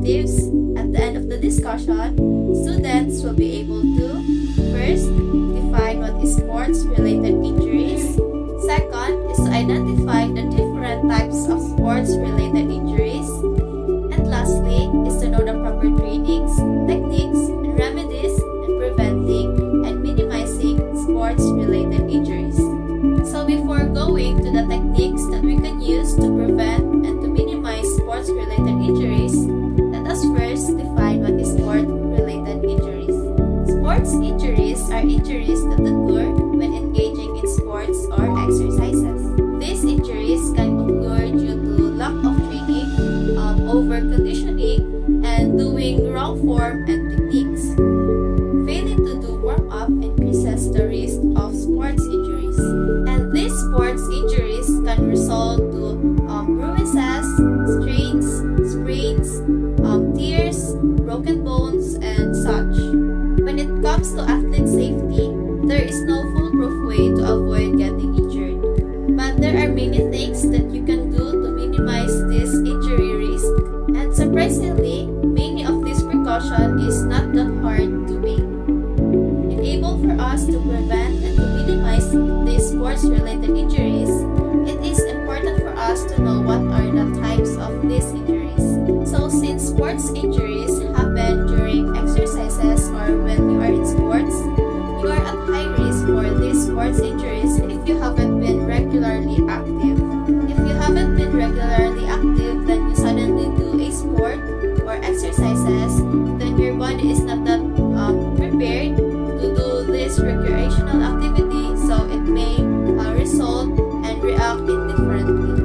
objectives. At the end of the discussion, students will be able to first define what is sports-related injuries. Second is to identify the different types of sports-related injuries. And lastly is to know the proper trainings, techniques, and remedies in preventing and minimizing sports-related injuries. So before going to the techniques that we can use to prevent and to minimize sports-related injuries, let us first define what is sport-related injuries. Sports injuries are injuries that occur when engaging in sports or exercises. These injuries can occur due to lack of training, over-conditioning, and doing wrong form and techniques. Failing to do warm-up increases the risk of sports injuries. And these sports injuries can result to bruises, strains, sprains, tears, broken bones, and such. When it comes to athlete safety, there is no foolproof way to avoid getting injured. But there are many things that you can do to minimize this injury risk. And surprisingly, many of these precautions is not that hard to make. Enable for us to prevent and to minimize these sports-related injuries, it is important for us to know what are the types of these injuries. So since sports injuries happen during exercises or when you are in sports, you are at high risk for these sports injuries if you haven't been regularly active. If you haven't been regularly active, then you suddenly do a sport or exercises, then your body is not that prepared to do this recreational activity, so it may result and react indifferently.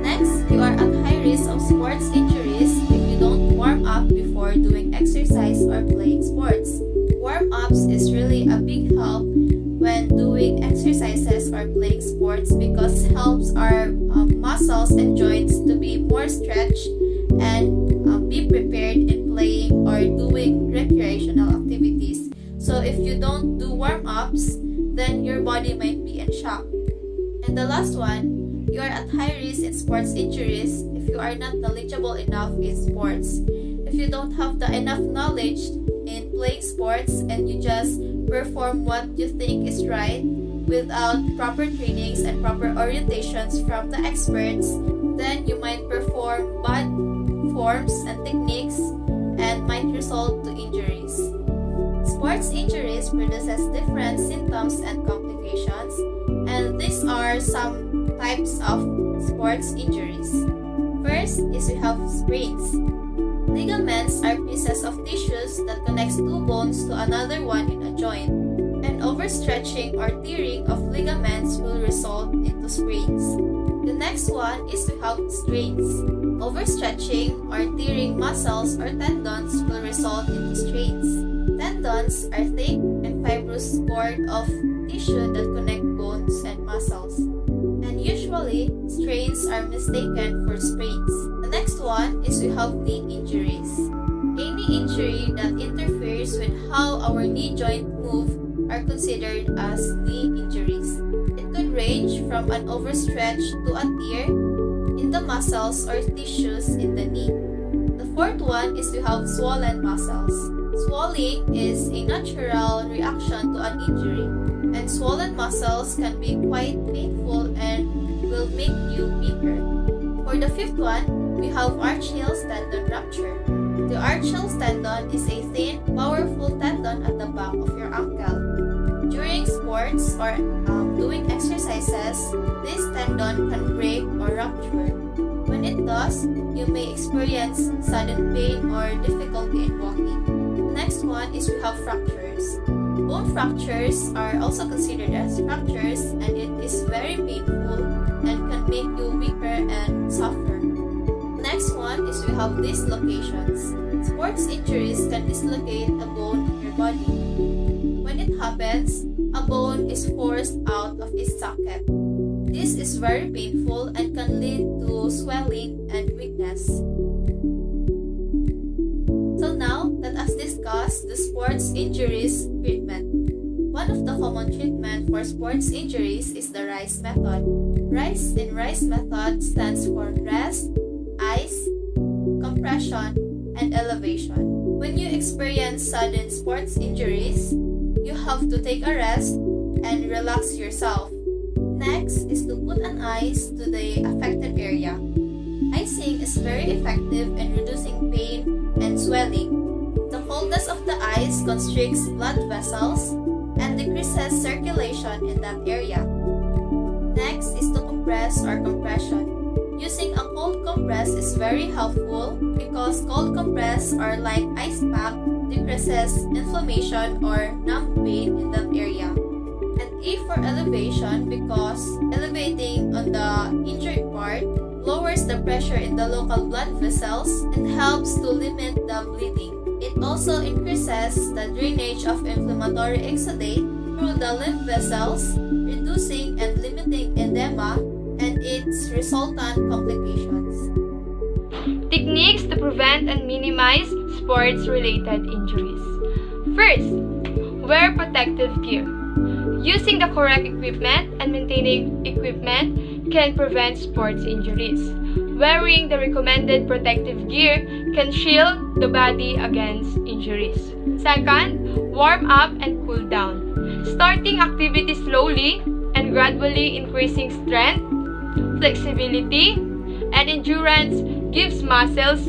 Next, you are at high risk of sports injuries if you don't warm up before doing exercise or playing sports. Warm-ups is really a big help when doing exercises or playing sports because it helps our muscles and joints to be more stretched and be prepared in playing or doing recreational activities. So if you don't do warm-ups, then your body might be in shock. And the last one, you are at high risk in sports injuries if you are not knowledgeable enough in sports. If you don't have the enough knowledge in playing sports and you just perform what you think is right without proper trainings and proper orientations from the experts, then you might perform bad forms and techniques and might result to injuries. Sports injuries produces different symptoms and complications, and these are some types of sports injuries. First is we have sprains. Ligaments are pieces of tissues that connects two bones to another one in a joint, and overstretching or tearing of ligaments will result into sprains. The next one is to have strains. Overstretching or tearing muscles or tendons will result into strains. Tendons are thick and fibrous cord of tissue that connect bones and muscles. And usually, strains are mistaken for sprains. The next one is we have knee injuries. Any injury that interferes with how our knee joint move are considered as knee injuries. It could range from an overstretch to a tear in the muscles or tissues in the knee. The fourth one is we have swollen muscles. Swelling is a natural reaction to an injury, and swollen muscles can be quite painful and will make you weaker. For the fifth one, we have Achilles tendon rupture. The Achilles tendon is a thin, powerful tendon at the back of your ankle. During sports or doing exercises, this tendon can break or rupture. When it does, you may experience sudden pain or difficulty in walking. The next one is we have fractures. Bone fractures are also considered as fractures, and it is very painful and can make you weaker and suffer. Next one is we have dislocations. Sports injuries can dislocate a bone in your body. When it happens, a bone is forced out of its socket. This is very painful and can lead to swelling and weakness. So now, let us discuss the sports injuries treatment. One of the common treatment for sports injuries is the RICE method. RICE in RICE method stands for rest, ice, compress compression, and elevation. When you experience sudden sports injuries, you have to take a rest and relax yourself. Next is to put an ice to the affected area. Icing is very effective in reducing pain and swelling. The coldness of the ice constricts blood vessels and decreases circulation in that area. Next is to compress or compression. Using a cold compress is very helpful because cold compress or like ice pack decreases inflammation or numb pain in that area. And E for elevation because elevating on the injured part lowers the pressure in the local blood vessels and helps to limit the bleeding. It also increases the drainage of inflammatory exudate through the lymph vessels, reducing and limiting edema and its resultant complications. Techniques to prevent and minimize sports-related injuries. First, wear protective gear. Using the correct equipment and maintaining equipment can prevent sports injuries. Wearing the recommended protective gear can shield the body against injuries. Second, warm up and cool down. Starting activity slowly and gradually increasing strength, flexibility, and endurance gives muscles,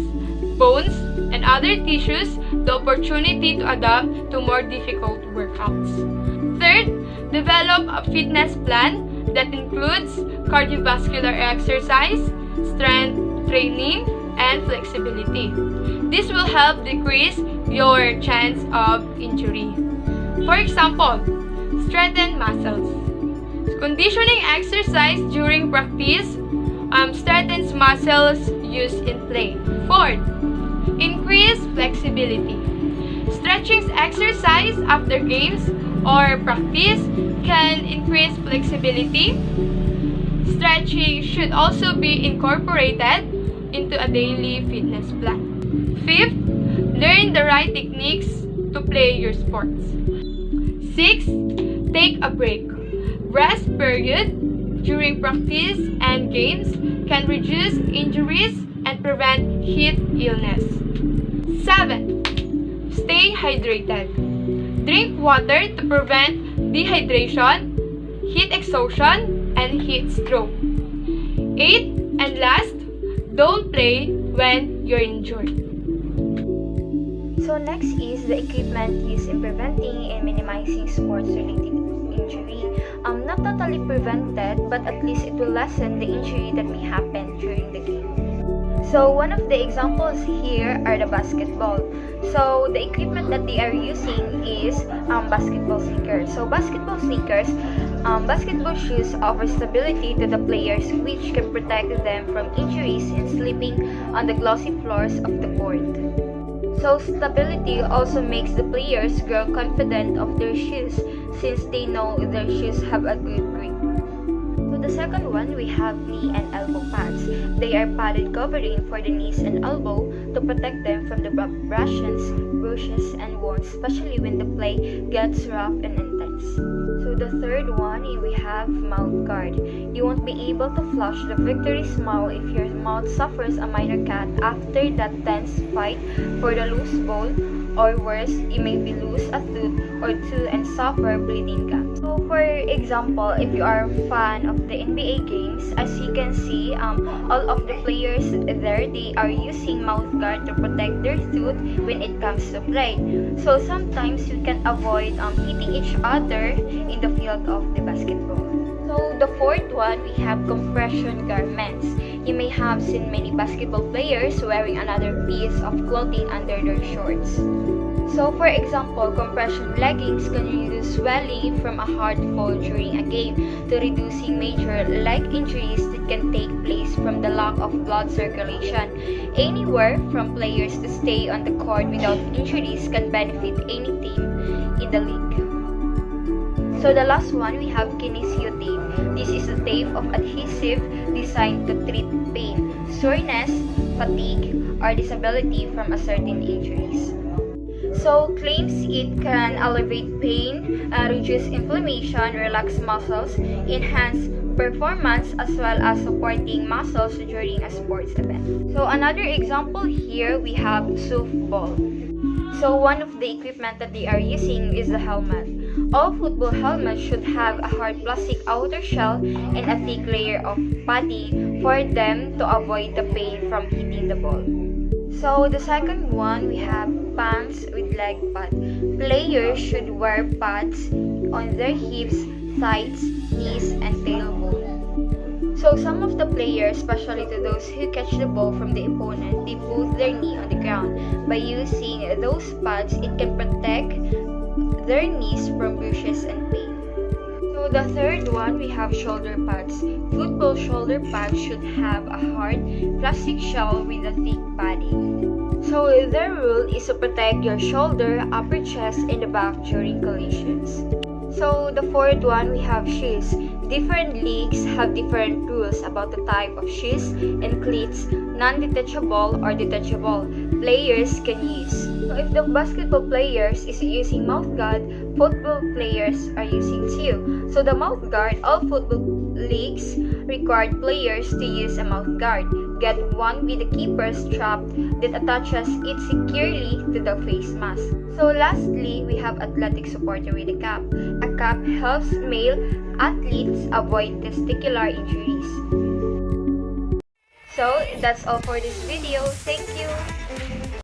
bones, and other tissues the opportunity to adapt to more difficult workouts. Third, develop a fitness plan that includes cardiovascular exercise, strength training, and flexibility. This will help decrease your chance of injury. For example, strengthen muscles. Conditioning exercise during practice strengthens muscles used in play. Fourth, increase flexibility. Stretching exercise after games or practice can increase flexibility. Stretching should also be incorporated into a daily fitness plan. Fifth, learn the right techniques to play your sports. Sixth, take a break. Rest period during practice and games can reduce injuries and prevent heat illness. 7. Stay hydrated. Drink water to prevent dehydration, heat exhaustion, and heat stroke. 8. And last, don't play when you're injured. So next is the equipment used in preventing and minimizing sports-related injury. Not totally prevented, but at least it will lessen the injury that may happen during the game. So one of the examples here are the basketball. So the equipment that they are using is basketball sneakers. So basketball sneakers, basketball shoes offer stability to the players, which can protect them from injuries and slipping on the glossy floors of the court. So stability also makes the players grow confident of their shoes since they know their shoes have a good grip. So the second one, we have knee and elbow pads. They are padded covering for the knees and elbow to protect them from the abrasions, bruises, and wounds, especially when the play gets rough and intense. So the third one, we have mouth guard. You won't be able to flush the victory smile if your mouth suffers a minor cut after that tense fight for the loose ball, or worse, you may be lose a tooth or two and suffer bleeding gums. So for example, if you are a fan of the NBA games, as you can see, all of the players there, they are using mouth guard to protect their tooth when it comes to play. So sometimes you can avoid hitting each other in the field of the basketball. So the fourth one, we have compression garments. You may have seen many basketball players wearing another piece of clothing under their shorts. So for example, compression leggings can reduce swelling from a hard fall during a game to reducing major leg injuries that can take place from the lack of blood circulation. Anywhere from players to stay on the court without injuries can benefit any team in the league. So the last one, we have kinesio tape. This is a tape of adhesive designed to treat pain, soreness, fatigue, or disability from a certain injuries. So claims it can alleviate pain, reduce inflammation, relax muscles, enhance performance as well as supporting muscles during a sports event. So another example here, we have softball. So one of the equipment that they are using is the helmet. All football helmets should have a hard plastic outer shell and a thick layer of padding for them to avoid the pain from hitting the ball. So the second one, we have pants with leg pad. Players should wear pads on their hips, thighs, knees, and tailbone. So some of the players, especially to those who catch the ball from the opponent, they put their knee on the ground. By using those pads, it can protect their knees from bruises and pain. So the third one, we have shoulder pads. Football shoulder pads should have a hard plastic shell with a thick padding. So their rule is to protect your shoulder, upper chest, and the back during collisions. So the fourth one, we have shoes. Different leagues have different rules about the type of shoes and cleats, non-detachable or detachable, players can use. So if the basketball players is using mouth guard, football players are using too. So the mouth guard, all football leagues required players to use a mouth guard. Get one with the keeper strap that attaches it securely to the face mask. So lastly, we have athletic supporter with a cap. A cap helps male athletes avoid testicular injuries. So that's all for this video. Thank you.